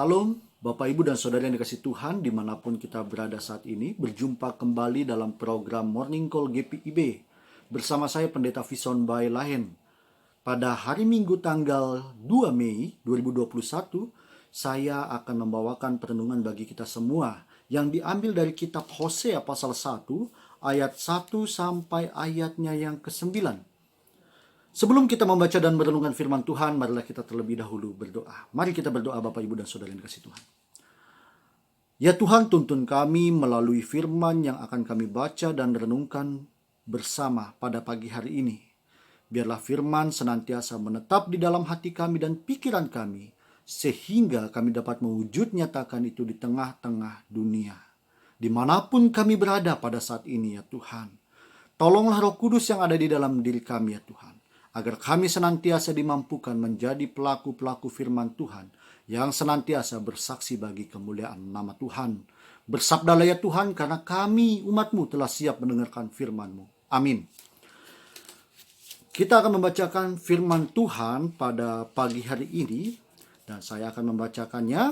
Shalom, Bapak Ibu dan Saudara yang dikasihi Tuhan dimanapun kita berada saat ini. Berjumpa kembali dalam program Morning Call GPIB bersama saya Pendeta Vison Bay Lahen. Pada hari Minggu tanggal 2 Mei 2021, saya akan membawakan perenungan bagi kita semua yang diambil dari kitab Hosea pasal 1 ayat 1 sampai ayatnya yang ke-9. Sebelum kita membaca dan merenungkan firman Tuhan, marilah kita terlebih dahulu berdoa. Mari kita berdoa Bapak Ibu dan Saudara yang dikasihi Tuhan. Ya Tuhan, tuntun kami melalui firman yang akan kami baca dan renungkan bersama pada pagi hari ini. Biarlah firman senantiasa menetap di dalam hati kami dan pikiran kami, sehingga kami dapat mewujud nyatakan itu di tengah-tengah dunia. Dimanapun kami berada pada saat ini ya Tuhan. Tolonglah Roh Kudus yang ada di dalam diri kami ya Tuhan, agar kami senantiasa dimampukan menjadi pelaku-pelaku firman Tuhan yang senantiasa bersaksi bagi kemuliaan nama Tuhan. Bersabdalah ya Tuhan, karena kami umat-Mu telah siap mendengarkan firman-Mu. Amin. Kita akan membacakan firman Tuhan pada pagi hari ini, dan saya akan membacakannya.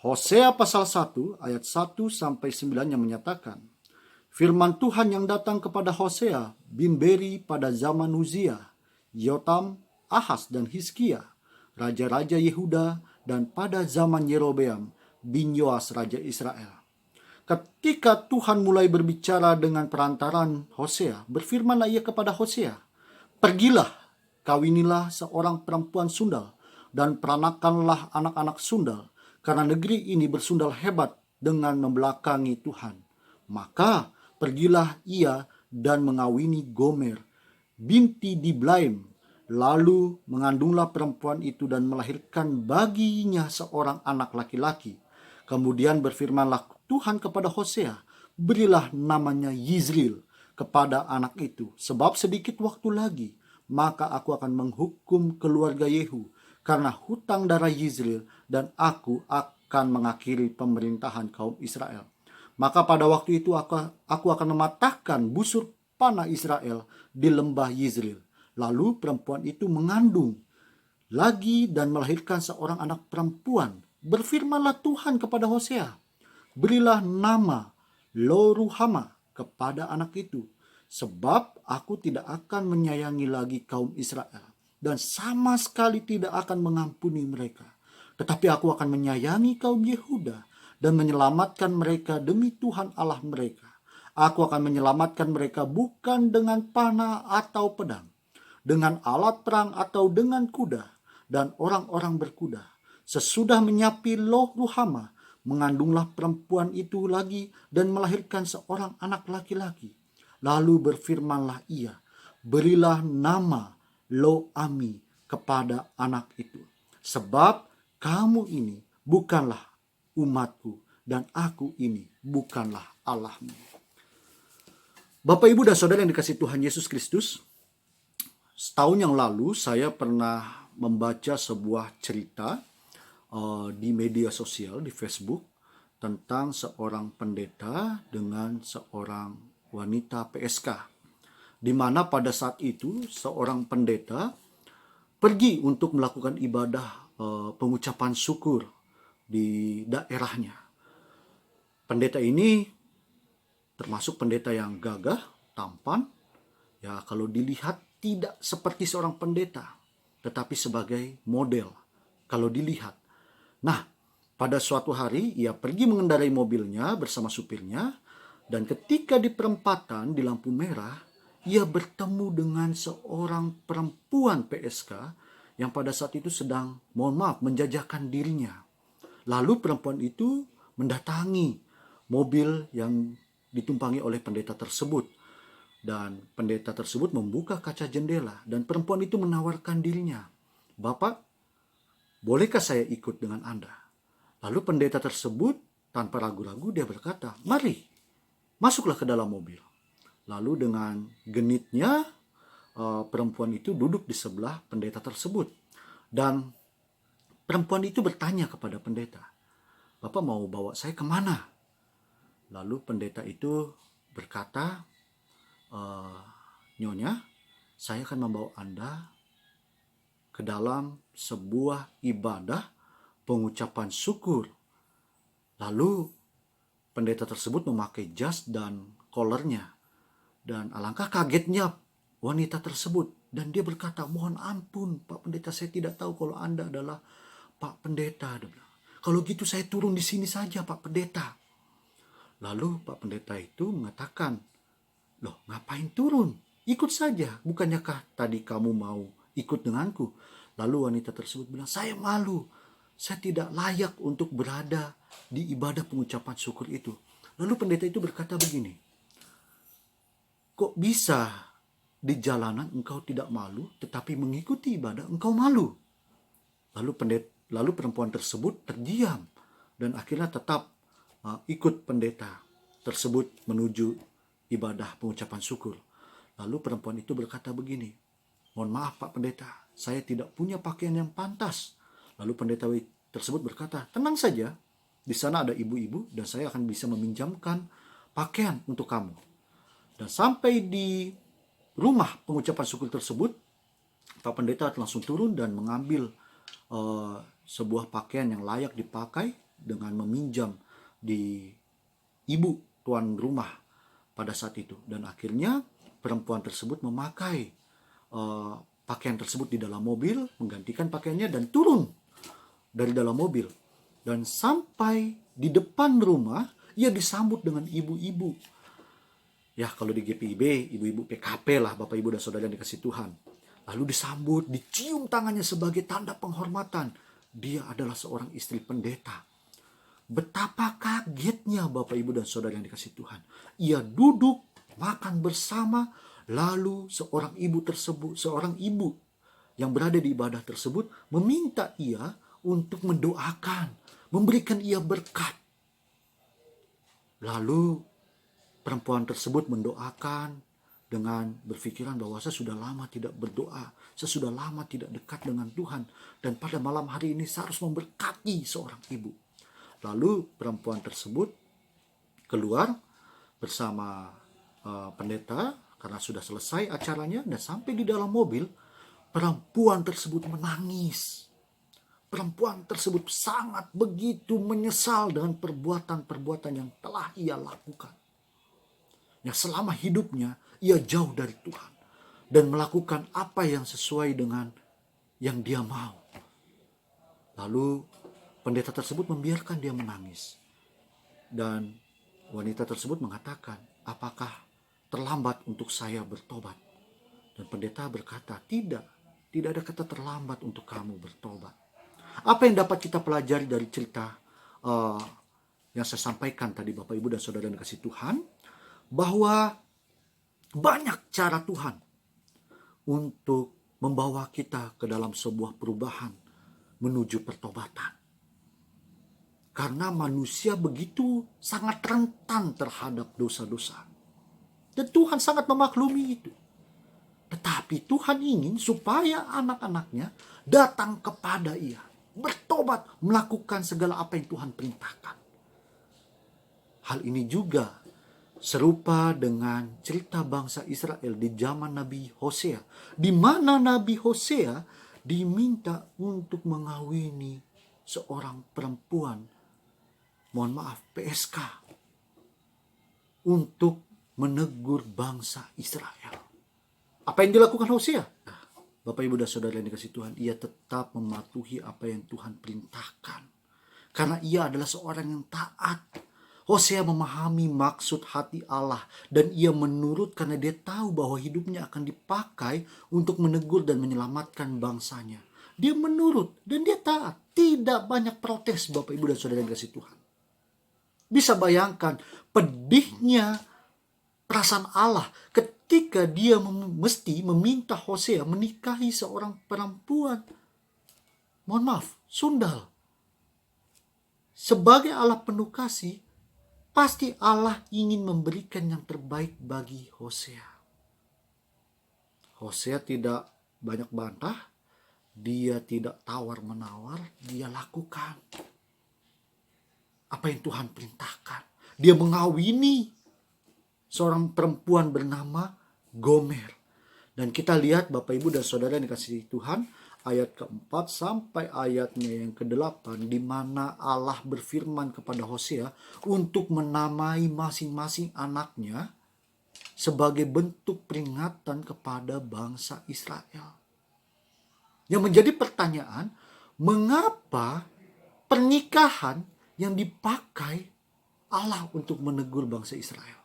Hosea pasal 1 ayat 1 sampai 9 yang menyatakan, firman Tuhan yang datang kepada Hosea bin Beri pada zaman Uzia, Yotam, Ahaz dan Hizkia, raja-raja Yehuda, dan pada zaman Yerobeam bin Yoas raja Israel. Ketika Tuhan mulai berbicara dengan perantaran Hosea, berfirmanlah ia kepada Hosea, pergilah, kawinilah seorang perempuan sundal, dan peranakanlah anak-anak sundal, karena negeri ini bersundal hebat dengan membelakangi Tuhan. Maka pergilah ia dan mengawini Gomer, binti Diblaim. Lalu mengandunglah perempuan itu dan melahirkan baginya seorang anak laki-laki. Kemudian berfirmanlah Tuhan kepada Hosea, berilah namanya Yizril kepada anak itu, sebab sedikit waktu lagi, maka aku akan menghukum keluarga Yehu karena hutang darah Yizril, dan aku akan mengakhiri pemerintahan kaum Israel. Maka pada waktu itu aku akan mematahkan busur panah Israel di lembah Yizril. Lalu perempuan itu mengandung lagi dan melahirkan seorang anak perempuan. Berfirmanlah Tuhan kepada Hosea, berilah nama Lo-ruhama kepada anak itu, sebab aku tidak akan menyayangi lagi kaum Israel, dan sama sekali tidak akan mengampuni mereka. Tetapi aku akan menyayangi kaum Yehuda dan menyelamatkan mereka demi Tuhan Allah mereka. Aku akan menyelamatkan mereka bukan dengan panah atau pedang, dengan alat perang atau dengan kuda dan orang-orang berkuda. Sesudah menyapi Lo-ruhama, mengandunglah perempuan itu lagi dan melahirkan seorang anak laki-laki. Lalu berfirmanlah ia, berilah nama Lo-ami kepada anak itu, sebab kamu ini bukanlah umatku, dan aku ini bukanlah Allahmu. Bapak, Ibu, dan Saudara yang dikasihi Tuhan Yesus Kristus, setahun yang lalu saya pernah membaca sebuah cerita di media sosial, di Facebook, tentang seorang pendeta dengan seorang wanita PSK, di mana pada saat itu seorang pendeta pergi untuk melakukan ibadah pengucapan syukur di daerahnya. Pendeta ini termasuk pendeta yang gagah, tampan. Ya, kalau dilihat tidak seperti seorang pendeta, tetapi sebagai model kalau dilihat. Nah, pada suatu hari ia pergi mengendarai mobilnya bersama supirnya, dan ketika di perempatan di lampu merah, ia bertemu dengan seorang perempuan PSK yang pada saat itu sedang, menjajakan dirinya. Lalu perempuan itu mendatangi mobil yang ditumpangi oleh pendeta tersebut. Dan pendeta tersebut membuka kaca jendela dan perempuan itu menawarkan dirinya. Bapak, bolehkah saya ikut dengan Anda? Lalu pendeta tersebut tanpa ragu-ragu dia berkata, mari, masuklah ke dalam mobil. Lalu dengan genitnya perempuan itu duduk di sebelah pendeta tersebut. Dan perempuan itu bertanya kepada pendeta, Bapak mau bawa saya kemana? Lalu pendeta itu berkata, Nyonya, saya akan membawa Anda ke dalam sebuah ibadah pengucapan syukur. Lalu pendeta tersebut memakai jas dan kolornya. Dan alangkah kagetnya wanita tersebut. Dan dia berkata, mohon ampun Pak Pendeta, saya tidak tahu kalau Anda adalah Pak Pendeta. Kalau gitu saya turun di sini saja Pak Pendeta. Lalu Pak Pendeta itu mengatakan, loh ngapain turun? Ikut saja, bukannyakah tadi kamu mau ikut denganku? Lalu wanita tersebut bilang, saya malu. Saya tidak layak untuk berada di ibadah pengucapan syukur itu. Lalu pendeta itu berkata begini, kok bisa di jalanan engkau tidak malu, tetapi mengikuti ibadah engkau malu? Lalu perempuan tersebut terdiam dan akhirnya tetap ikut pendeta tersebut menuju ibadah pengucapan syukur. Lalu perempuan itu berkata begini, mohon maaf Pak Pendeta, saya tidak punya pakaian yang pantas. Lalu pendeta tersebut berkata, tenang saja, di sana ada ibu-ibu dan saya akan bisa meminjamkan pakaian untuk kamu. Dan sampai di rumah pengucapan syukur tersebut, Pak Pendeta langsung turun dan mengambil sebuah pakaian yang layak dipakai dengan meminjam di ibu tuan rumah pada saat itu. Dan akhirnya perempuan tersebut memakai pakaian tersebut di dalam mobil, menggantikan pakaiannya dan turun dari dalam mobil. Dan sampai di depan rumah, ia disambut dengan ibu-ibu. Ya kalau di GPIB, ibu-ibu PKP lah, Bapak Ibu dan Saudara yang dikasih Tuhan. Lalu disambut, dicium tangannya sebagai tanda penghormatan. Dia adalah seorang istri pendeta. Betapa kagetnya Bapak Ibu dan Saudara yang dikasih Tuhan. Ia duduk, makan bersama, lalu seorang ibu yang berada di ibadah tersebut meminta ia untuk mendoakan, memberikan ia berkat. Lalu perempuan tersebut mendoakan dengan berpikiran bahwa saya sudah lama tidak berdoa, saya sudah lama tidak dekat dengan Tuhan, dan pada malam hari ini saya harus memberkati seorang ibu. Lalu perempuan tersebut keluar bersama pendeta karena sudah selesai acaranya, dan sampai di dalam mobil perempuan tersebut menangis. Perempuan tersebut sangat begitu menyesal dengan perbuatan-perbuatan yang telah ia lakukan. Yang selama hidupnya ia jauh dari Tuhan dan melakukan apa yang sesuai dengan yang dia mau. Lalu pendeta tersebut membiarkan dia menangis. Dan wanita tersebut mengatakan, apakah terlambat untuk saya bertobat? Dan pendeta berkata, tidak ada kata terlambat untuk kamu bertobat. Apa yang dapat kita pelajari dari cerita yang saya sampaikan tadi Bapak Ibu dan Saudara yang dikasih Tuhan? Bahwa banyak cara Tuhan untuk membawa kita ke dalam sebuah perubahan menuju pertobatan. Karena manusia begitu sangat rentan terhadap dosa-dosa. Dan Tuhan sangat memaklumi itu. Tetapi Tuhan ingin supaya anak-anaknya datang kepada Ia, bertobat, melakukan segala apa yang Tuhan perintahkan. Hal ini juga serupa dengan cerita bangsa Israel di zaman Nabi Hosea, di mana Nabi Hosea diminta untuk mengawini seorang perempuan, mohon maaf, PSK, untuk menegur bangsa Israel. Apa yang dilakukan Hosea? Bapak Ibu dan Saudara yang dikasih Tuhan, ia tetap mematuhi apa yang Tuhan perintahkan. Karena ia adalah seorang yang taat. Hosea memahami maksud hati Allah dan ia menurut karena dia tahu bahwa hidupnya akan dipakai untuk menegur dan menyelamatkan bangsanya. Dia menurut dan dia taat. Tidak banyak protes Bapak Ibu dan Saudara yang dikasih Tuhan. Bisa bayangkan pedihnya perasaan Allah ketika dia mesti meminta Hosea menikahi seorang perempuan, mohon maaf, sundal. Sebagai Allah penuh kasih, pasti Allah ingin memberikan yang terbaik bagi Hosea. Hosea tidak banyak bantah, dia tidak tawar-menawar, dia lakukan apa yang Tuhan perintahkan. Dia mengawini seorang perempuan bernama Gomer. Dan kita lihat Bapak Ibu dan Saudara yang dikasihi Tuhan, ayat keempat sampai ayatnya yang ke-8, di mana Allah berfirman kepada Hosea untuk menamai masing-masing anaknya sebagai bentuk peringatan kepada bangsa Israel. Yang menjadi pertanyaan, mengapa pernikahan yang dipakai Allah untuk menegur bangsa Israel?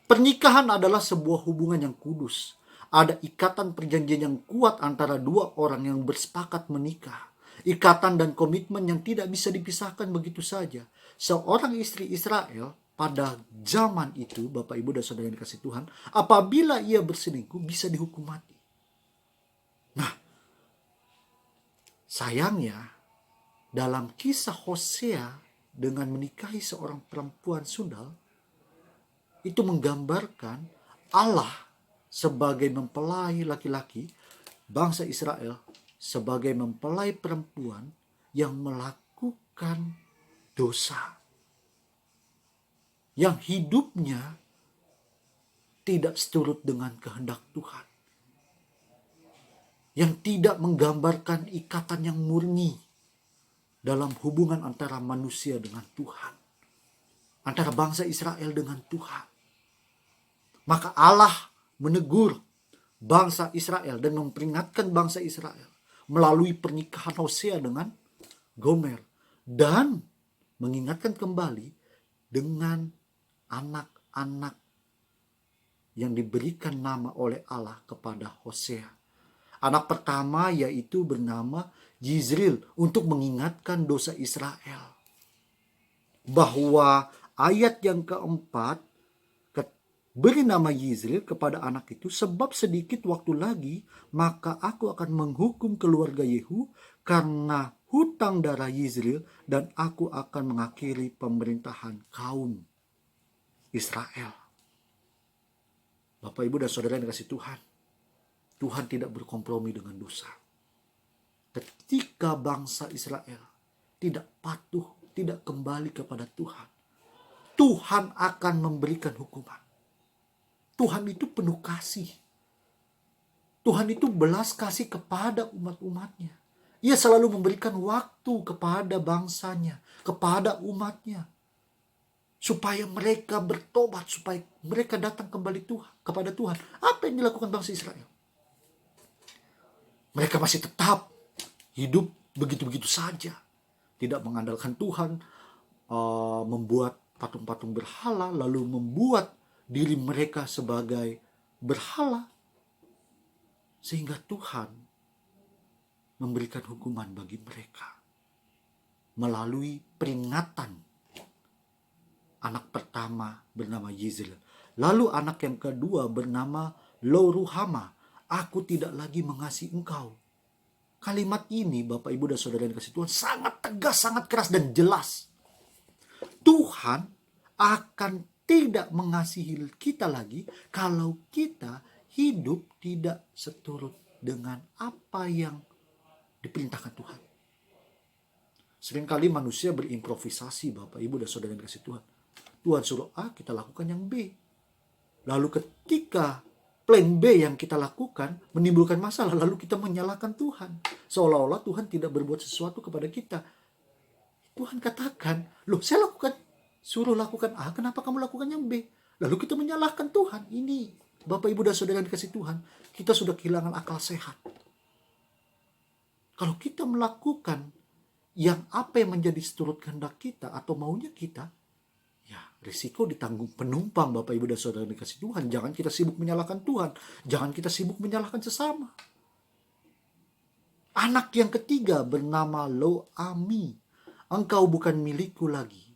Pernikahan adalah sebuah hubungan yang kudus. Ada ikatan perjanjian yang kuat antara dua orang yang bersepakat menikah. Ikatan dan komitmen yang tidak bisa dipisahkan begitu saja. Seorang istri Israel pada zaman itu, Bapak Ibu dan Saudara yang dikasihi Tuhan, apabila ia berselingkuh bisa dihukum mati. Nah, sayangnya dalam kisah Hosea dengan menikahi seorang perempuan sundal, itu menggambarkan Allah sebagai mempelai laki-laki, bangsa Israel sebagai mempelai perempuan yang melakukan dosa, yang hidupnya tidak seturut dengan kehendak Tuhan, yang tidak menggambarkan ikatan yang murni dalam hubungan antara manusia dengan Tuhan, antara bangsa Israel dengan Tuhan. Maka Allah menegur bangsa Israel dan memperingatkan bangsa Israel melalui pernikahan Hosea dengan Gomer, dan mengingatkan kembali dengan anak-anak yang diberikan nama oleh Allah kepada Hosea. Anak pertama yaitu bernama Yizril, untuk mengingatkan dosa Israel. Bahwa ayat yang keempat, beri nama Yizril kepada anak itu, sebab sedikit waktu lagi maka aku akan menghukum keluarga Yehu karena hutang darah Yizril, dan aku akan mengakhiri pemerintahan kaum Israel. Bapak, Ibu, dan Saudara yang dikasihi Tuhan, Tuhan tidak berkompromi dengan dosa. Ketika bangsa Israel tidak patuh, tidak kembali kepada Tuhan, Tuhan akan memberikan hukuman. Tuhan itu penuh kasih. Tuhan itu belas kasih kepada umat-umatnya. Ia selalu memberikan waktu kepada bangsanya, kepada umatnya, supaya mereka bertobat, supaya mereka datang kembali kepada Tuhan. Apa yang dilakukan bangsa Israel? Mereka masih tetap hidup begitu-begitu saja, tidak mengandalkan Tuhan, membuat patung-patung berhala, lalu membuat diri mereka sebagai berhala, sehingga Tuhan memberikan hukuman bagi mereka melalui peringatan anak pertama bernama Yizril. Lalu anak yang kedua bernama Lo-ruhama, aku tidak lagi mengasihi engkau. Kalimat ini, Bapak, Ibu, dan Saudara yang dikasihi Tuhan, sangat tegas, sangat keras dan jelas. Tuhan akan tidak mengasihi kita lagi kalau kita hidup tidak seturut dengan apa yang diperintahkan Tuhan. Seringkali manusia berimprovisasi, Bapak, Ibu, dan Saudara yang dikasihi Tuhan. Tuhan suruh A, kita lakukan yang B. Lalu ketika plan B yang kita lakukan menimbulkan masalah, lalu kita menyalahkan Tuhan. Seolah-olah Tuhan tidak berbuat sesuatu kepada kita. Tuhan katakan, loh, saya suruh lakukan A, kenapa kamu lakukan yang B? Lalu kita menyalahkan Tuhan. Ini, Bapak, Ibu, dan Saudara yang dikasihi Tuhan, kita sudah kehilangan akal sehat. Kalau kita melakukan yang apa yang menjadi seturut kehendak kita atau maunya kita, ya risiko ditanggung penumpang, Bapak, Ibu, dan Saudara yang dikasihi Tuhan. Jangan kita sibuk menyalahkan Tuhan. Jangan kita sibuk menyalahkan sesama. Anak yang ketiga bernama Lo-ami, engkau bukan milikku lagi.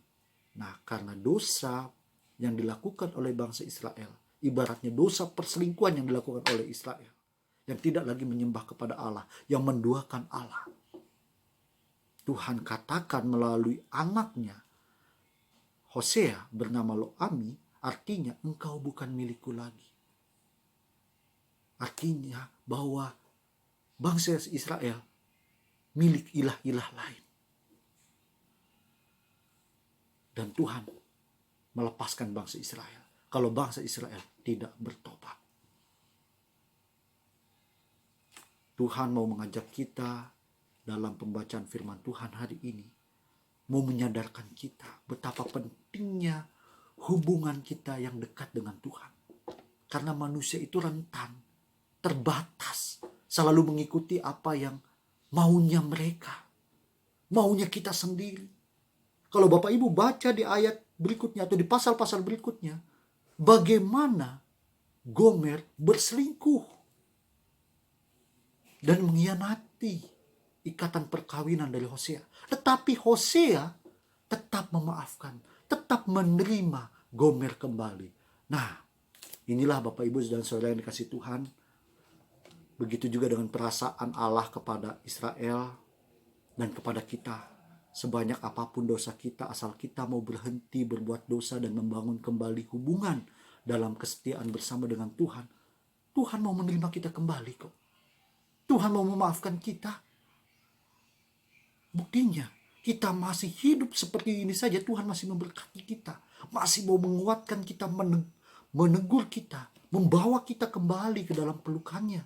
Nah, karena dosa yang dilakukan oleh bangsa Israel, ibaratnya dosa perselingkuhan yang dilakukan oleh Israel, yang tidak lagi menyembah kepada Allah, yang menduakan Allah, Tuhan katakan melalui anaknya Hosea bernama Lo-ami, artinya engkau bukan milikku lagi. Artinya bahwa bangsa Israel milik ilah-ilah lain. Dan Tuhan melepaskan bangsa Israel kalau bangsa Israel tidak bertobat. Tuhan mau mengajak kita dalam pembacaan firman Tuhan hari ini, mau menyadarkan kita betapa pentingnya hubungan kita yang dekat dengan Tuhan. Karena manusia itu rentan, terbatas, selalu mengikuti apa yang maunya mereka, maunya kita sendiri. Kalau Bapak Ibu baca di ayat berikutnya atau di pasal-pasal berikutnya, bagaimana Gomer berselingkuh dan mengkhianati ikatan perkawinan dari Hosea. Tetapi Hosea tetap memaafkan, tetap menerima Gomer kembali. Nah, inilah Bapak Ibu dan Saudara yang dikasihi Tuhan. Begitu juga dengan perasaan Allah kepada Israel dan kepada kita. Sebanyak apapun dosa kita, asal kita mau berhenti berbuat dosa dan membangun kembali hubungan dalam kesetiaan bersama dengan Tuhan, Tuhan mau menerima kita kembali kok. Tuhan mau memaafkan kita. Buktinya, kita masih hidup seperti ini saja, Tuhan masih memberkati kita. Masih mau menguatkan kita, menegur kita, membawa kita kembali ke dalam pelukannya.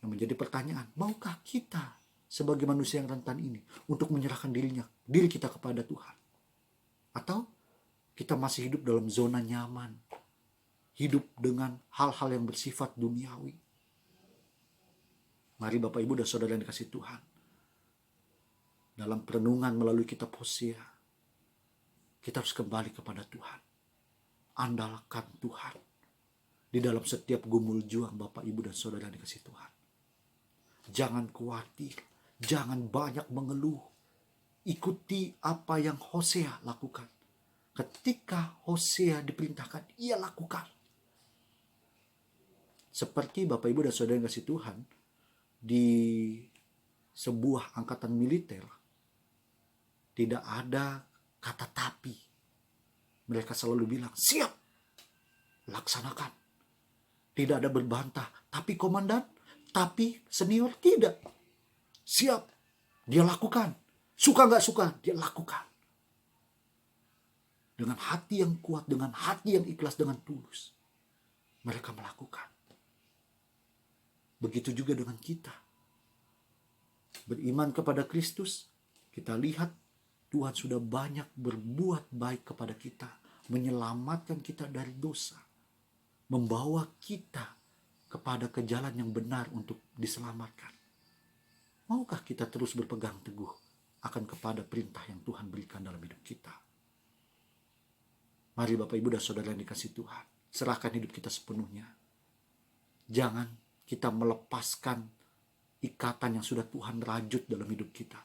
Yang menjadi pertanyaan, maukah kita sebagai manusia yang rentan ini untuk menyerahkan diri kita kepada Tuhan? Atau kita masih hidup dalam zona nyaman, hidup dengan hal-hal yang bersifat duniawi? Mari Bapak Ibu dan Saudara yang dikasihi Tuhan, dalam perenungan melalui kitab Hosea, kita harus kembali kepada Tuhan. Andalkan Tuhan di dalam setiap gumul juang Bapak Ibu dan Saudara yang dikasihi Tuhan. Jangan khawatir, jangan banyak mengeluh. Ikuti apa yang Hosea lakukan. Ketika Hosea diperintahkan, ia lakukan. Seperti Bapak Ibu dan Saudara yang dikasihi Tuhan, di sebuah angkatan militer tidak ada kata tapi. Mereka selalu bilang, siap, laksanakan. Tidak ada berbantah, tapi komandan, tapi senior, tidak. Siap, dia lakukan. Suka gak suka, dia lakukan. Dengan hati yang kuat, dengan hati yang ikhlas, dengan tulus, mereka melakukan. Begitu juga dengan kita. Beriman kepada Kristus, kita lihat Tuhan sudah banyak berbuat baik kepada kita, menyelamatkan kita dari dosa, membawa kita kepada ke jalan yang benar untuk diselamatkan. Maukah kita terus berpegang teguh akan kepada perintah yang Tuhan berikan dalam hidup kita? Mari Bapak Ibu dan Saudara yang dikasihi Tuhan, serahkan hidup kita sepenuhnya. Jangan kita melepaskan ikatan yang sudah Tuhan rajut dalam hidup kita,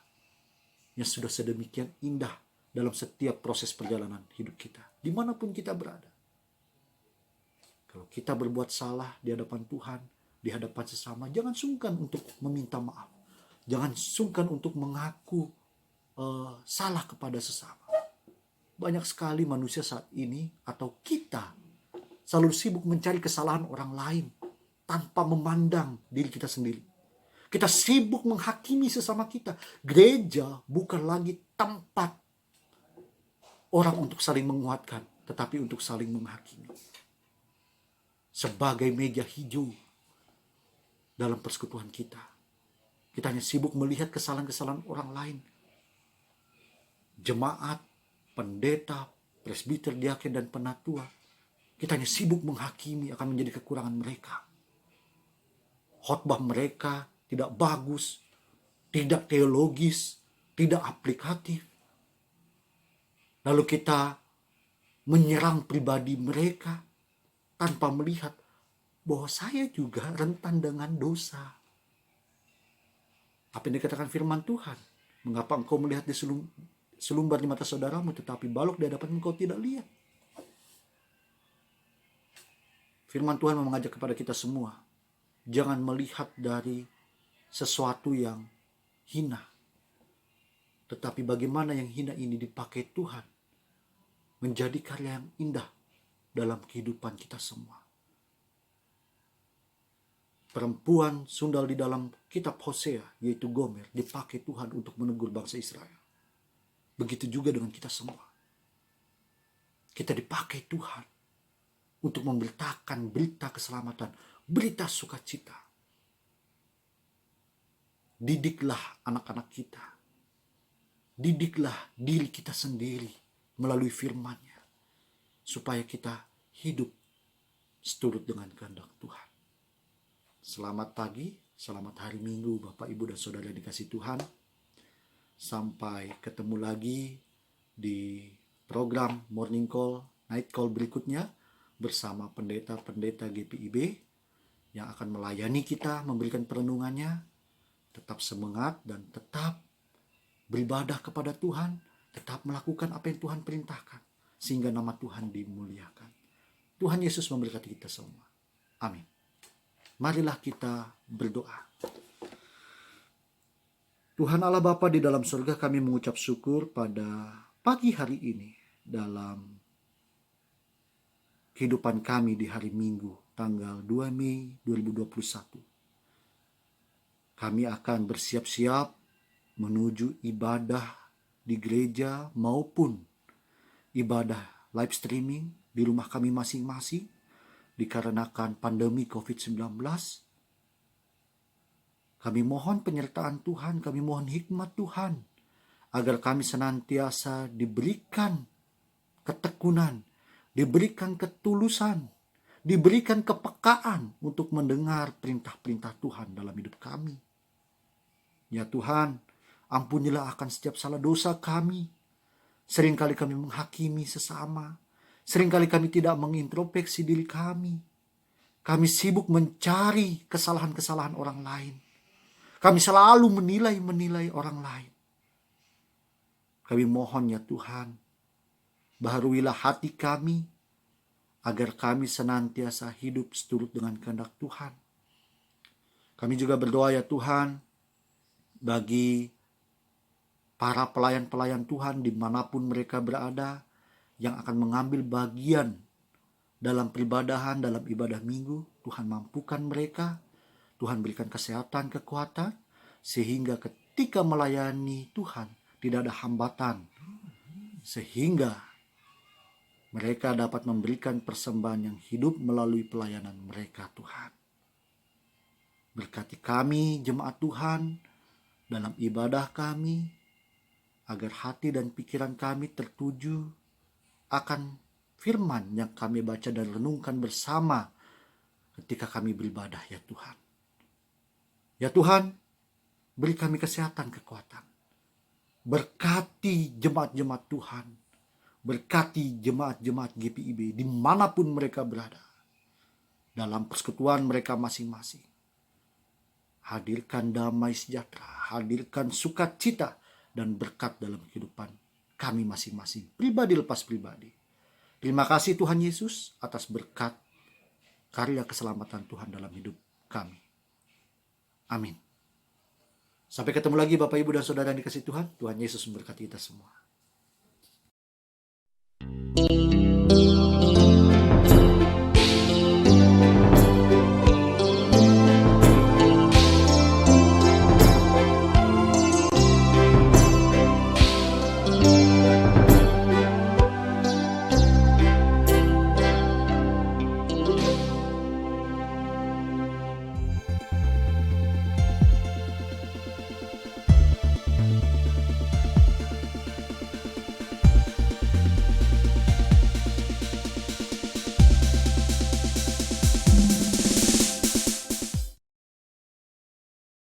yang sudah sedemikian indah dalam setiap proses perjalanan hidup kita, dimanapun kita berada. Kalau kita berbuat salah di hadapan Tuhan, di hadapan sesama, jangan sungkan untuk meminta maaf. Jangan sungkan untuk mengaku salah kepada sesama. Banyak sekali manusia saat ini atau kita selalu sibuk mencari kesalahan orang lain tanpa memandang diri kita sendiri. Kita sibuk menghakimi sesama kita. Gereja bukan lagi tempat orang untuk saling menguatkan, tetapi untuk saling menghakimi. Sebagai meja hijau dalam persekutuan kita, kita hanya sibuk melihat kesalahan-kesalahan orang lain. Jemaat, pendeta, presbiter, diaken, dan penatua, kita hanya sibuk menghakimi akan menjadi kekurangan mereka. Khotbah mereka tidak bagus, tidak teologis, tidak aplikatif. Lalu kita menyerang pribadi mereka tanpa melihat bahwa saya juga rentan dengan dosa. Apa yang dikatakan firman Tuhan? Mengapa engkau melihat di selumbar di mata saudaramu, tetapi balok di hadapan engkau tidak lihat? Firman Tuhan mengajak kepada kita semua, jangan melihat dari sesuatu yang hina, tetapi bagaimana yang hina ini dipakai Tuhan menjadi karya yang indah dalam kehidupan kita semua. Perempuan sundal di dalam kitab Hosea, yaitu Gomer, dipakai Tuhan untuk menegur bangsa Israel. Begitu juga dengan kita semua. Kita dipakai Tuhan untuk memberitakan berita keselamatan, berita sukacita. Didiklah anak-anak kita. Didiklah diri kita sendiri melalui firman-Nya, supaya kita hidup seturut dengan kehendak Tuhan. Selamat pagi, selamat hari Minggu Bapak, Ibu, dan Saudara yang dikasihi Tuhan. Sampai ketemu lagi di program Morning Call, Night Call berikutnya bersama pendeta-pendeta GPIB yang akan melayani kita, memberikan perenungannya. Tetap semangat dan tetap beribadah kepada Tuhan, tetap melakukan apa yang Tuhan perintahkan, sehingga nama Tuhan dimuliakan. Tuhan Yesus memberkati kita semua. Amin. Marilah kita berdoa. Tuhan Allah Bapa di dalam surga, kami mengucap syukur pada pagi hari ini dalam kehidupan kami di hari Minggu, tanggal 2 Mei 2021. Kami akan bersiap-siap menuju ibadah di gereja maupun ibadah live streaming di rumah kami masing-masing dikarenakan pandemi COVID-19. Kami mohon penyertaan Tuhan, kami mohon hikmat Tuhan, agar kami senantiasa diberikan ketekunan, diberikan ketulusan, diberikan kepekaan untuk mendengar perintah-perintah Tuhan dalam hidup kami. Ya Tuhan, ampunilah akan setiap salah dosa kami. Seringkali kami menghakimi sesama. Seringkali kami tidak mengintrospeksi diri kami. Kami sibuk mencari kesalahan-kesalahan orang lain. Kami selalu menilai orang lain. Kami mohon ya Tuhan, baharuilah hati kami, agar kami senantiasa hidup seturut dengan kehendak Tuhan. Kami juga berdoa ya Tuhan, bagi para pelayan-pelayan Tuhan dimanapun mereka berada, yang akan mengambil bagian dalam peribadahan, dalam ibadah minggu. Tuhan mampukan mereka, Tuhan berikan kesehatan, kekuatan, sehingga ketika melayani Tuhan tidak ada hambatan, sehingga mereka dapat memberikan persembahan yang hidup melalui pelayanan mereka Tuhan. Berkati kami jemaat Tuhan dalam ibadah kami, agar hati dan pikiran kami tertuju akan firman yang kami baca dan renungkan bersama ketika kami beribadah ya Tuhan. Ya Tuhan, beri kami kesehatan, kekuatan. Berkati jemaat-jemaat Tuhan, berkati jemaat-jemaat GPIB dimanapun mereka berada, dalam persekutuan mereka masing-masing. Hadirkan damai sejahtera, hadirkan sukacita dan berkat dalam kehidupan kami masing-masing, pribadi lepas pribadi. Terima kasih Tuhan Yesus atas berkat karya keselamatan Tuhan dalam hidup kami. Amin. Sampai ketemu lagi Bapak, Ibu, dan Saudara yang dikasihi Tuhan. Tuhan Yesus memberkati kita semua.